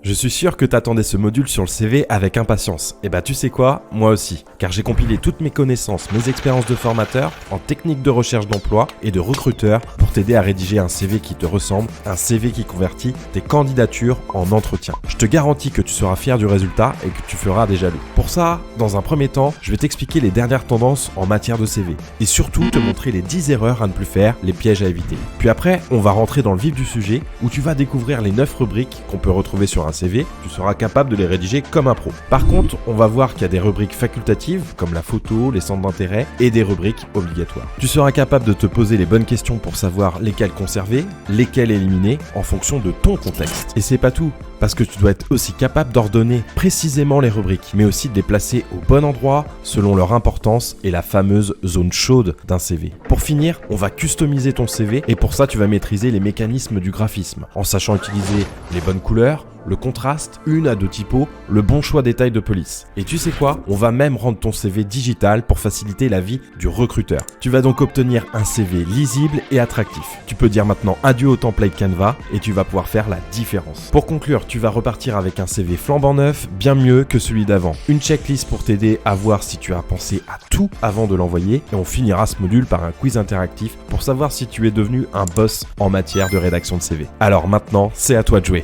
Je suis sûr que t'attendais ce module sur le CV avec impatience. Et bah tu sais quoi, moi aussi, car j'ai compilé toutes mes connaissances, mes expériences de formateur, en technique de recherche d'emploi et de recruteur pour t'aider à rédiger un CV qui te ressemble, un CV qui convertit tes candidatures en entretien. Je te garantis que tu seras fier du résultat et que tu feras des jaloux. Pour ça, dans un premier temps, je vais t'expliquer les dernières tendances en matière de CV et surtout te montrer les 10 erreurs à ne plus faire, les pièges à éviter. Puis après, on va rentrer dans le vif du sujet où tu vas découvrir les 9 rubriques qu'on peut retrouver sur un CV, tu seras capable de les rédiger comme un pro. Par contre, on va voir qu'il y a des rubriques facultatives comme la photo, les centres d'intérêt et des rubriques obligatoires. Tu seras capable de te poser les bonnes questions pour savoir lesquelles conserver, lesquelles éliminer en fonction de ton contexte. Et c'est pas tout, parce que tu dois être aussi capable d'ordonner précisément les rubriques, mais aussi de les placer au bon endroit selon leur importance et la fameuse zone chaude d'un CV. Pour finir, on va customiser ton CV et pour ça tu vas maîtriser les mécanismes du graphisme en sachant utiliser les bonnes couleurs, le contraste, 1 à 2 typos, le bon choix des tailles de police. Et tu sais quoi? On va même rendre ton CV digital pour faciliter la vie du recruteur. Tu vas donc obtenir un CV lisible et attractif. Tu peux dire maintenant adieu au template Canva et tu vas pouvoir faire la différence. Pour conclure, tu vas repartir avec un CV flambant neuf, bien mieux que celui d'avant. Une checklist pour t'aider à voir si tu as pensé à tout avant de l'envoyer et on finira ce module par un quiz interactif pour savoir si tu es devenu un boss en matière de rédaction de CV. Alors maintenant, c'est à toi de jouer.